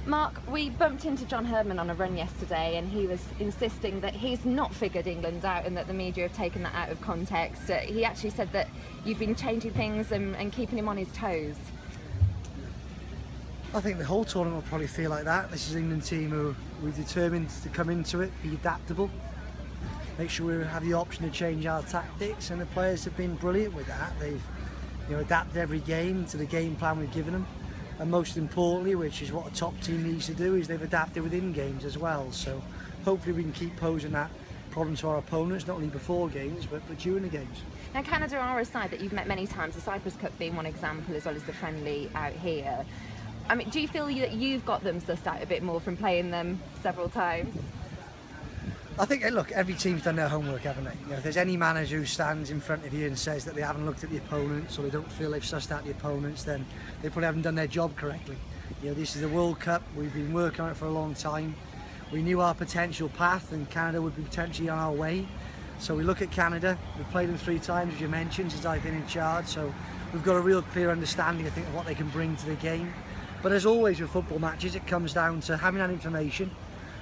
Mark, we bumped into John Herdman on a run yesterday and he was insisting that he's not figured England out and that the media have taken that out of context. He actually said that you've been changing things and keeping him on his toes. I think the whole tournament will probably feel like that. This is an England team who we've determined to come into it, be adaptable, make sure we have the option to change our tactics, and the players have been brilliant with that. They've adapted every game to the game plan we've given them. And most importantly, which is what a top team needs to do, is they've adapted within games as well. So hopefully we can keep posing that problem to our opponents, not only before games, but during the games. Now, Canada are a side that you've met many times, the Cyprus Cup being one example, as well as the friendly out here. I mean, do you feel that you've got them sussed out a bit more from playing them several times? I think, look, every team's done their homework, haven't they? If there's any manager who stands in front of you and says that they haven't looked at the opponents or they don't feel they've sussed out the opponents, then they probably haven't done their job correctly. This is a World Cup. We've been working on it for a long time. We knew our potential path, and Canada would be potentially on our way. So we look at Canada. We've played them 3 times, as you mentioned, since I've been in charge. So we've got a real clear understanding, I think, of what they can bring to the game. But as always with football matches, it comes down to having that information,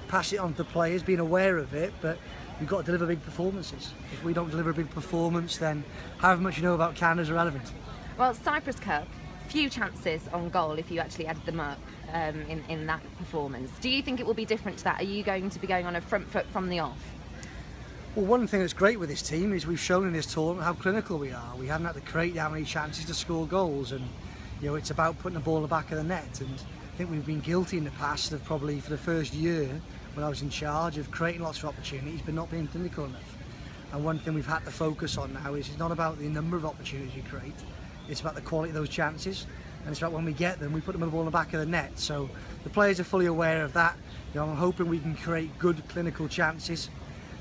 pass it on to the players, being aware of it, but we've got to deliver big performances. If we don't deliver a big performance, then however much you know about Canada is irrelevant. Well, Cyprus Cup, few chances on goal if you actually added them up in that performance. Do you think it will be different to that? Are you going to be going on a front foot from the off? Well, one thing that's great with this team is we've shown in this tournament how clinical we are. We haven't had to create that many chances to score goals, and it's about putting the ball in the back of the net. And I think we've been guilty in the past of probably for the first year when I was in charge of creating lots of opportunities but not being clinical enough. And one thing we've had to focus on now is it's not about the number of opportunities you create, it's about the quality of those chances, and it's about when we get them, we put them in the ball in the back of the net. So the players are fully aware of that. I'm hoping we can create good clinical chances,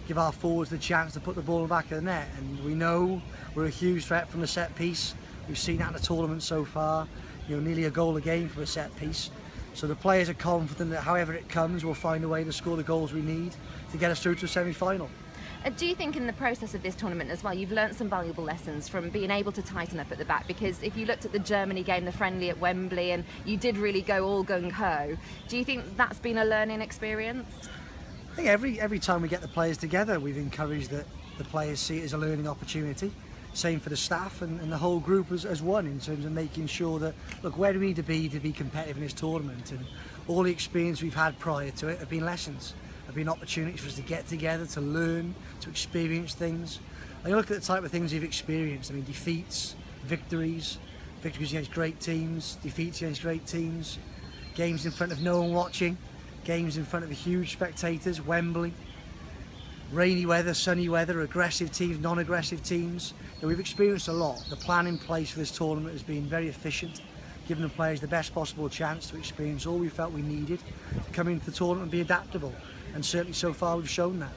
give our forwards the chance to put the ball in the back of the net, and we know we're a huge threat from the set piece. We've seen that in the tournament so far, nearly a goal a game for a set piece. So the players are confident that however it comes, we'll find a way to score the goals we need to get us through to a semi-final. Do you think in the process of this tournament as well, you've learnt some valuable lessons from being able to tighten up at the back? Because if you looked at the Germany game, the friendly at Wembley, and you did really go all gung-ho, do you think that's been a learning experience? I think every time we get the players together, we've encouraged that the players see it as a learning opportunity. Same for the staff and the whole group as one, in terms of making sure that, look, where do we need to be competitive in this tournament? And all the experience we've had prior to it have been lessons, have been opportunities for us to get together, to learn, to experience things. And you look at the type of things you've experienced, I mean, defeats, victories against great teams, defeats against great teams, games in front of no one watching, games in front of huge spectators, Wembley, rainy weather, sunny weather, aggressive teams, non-aggressive teams. We've experienced a lot. The plan in place for this tournament has been very efficient, giving the players the best possible chance to experience all we felt we needed to come into the tournament and be adaptable. And certainly so far we've shown that.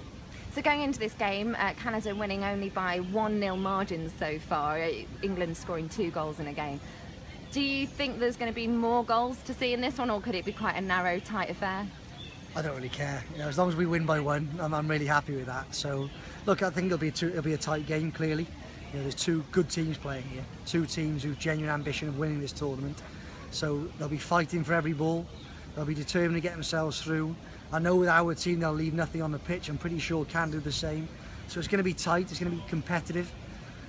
So going into this game, Canada winning only by 1-0 margins so far, England scoring 2 goals in a game. Do you think there's going to be more goals to see in this one, or could it be quite a narrow, tight affair? I don't really care. As long as we win by 1, I'm really happy with that. So, look, I think it'll be a tight game. Clearly, there's 2 good teams playing here, 2 teams who've genuine ambition of winning this tournament. So they'll be fighting for every ball. They'll be determined to get themselves through. I know with our team they'll leave nothing on the pitch. I'm pretty sure can do the same. So it's going to be tight. It's going to be competitive,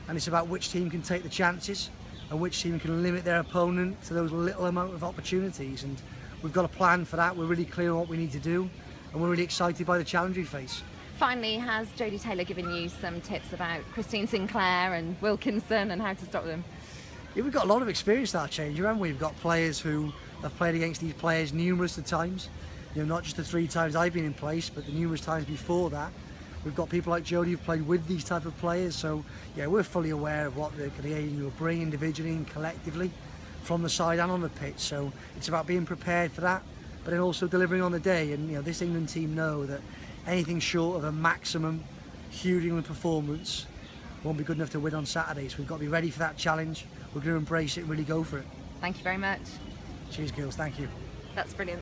and it's about which team can take the chances and which team can limit their opponent to those little amount of opportunities. And we've got a plan for that. We're really clear on what we need to do, and we're really excited by the challenge we face. Finally, has Jodie Taylor given you some tips about Christine Sinclair and Wilkinson and how to stop them? Yeah, we've got a lot of experience in our change room. We've got players who have played against these players numerous of times. Not just the 3 times I've been in place, but the numerous times before that. We've got people like Jodie who've played with these type of players. So yeah, we're fully aware of what the Canadian will bring individually and collectively from the side and on the pitch. So it's about being prepared for that, but then also delivering on the day. And this England team know that anything short of a maximum huge England performance won't be good enough to win on Saturday. So we've got to be ready for that challenge. We're going to embrace it and really go for it. Thank you very much. Cheers, girls. Thank you. That's brilliant.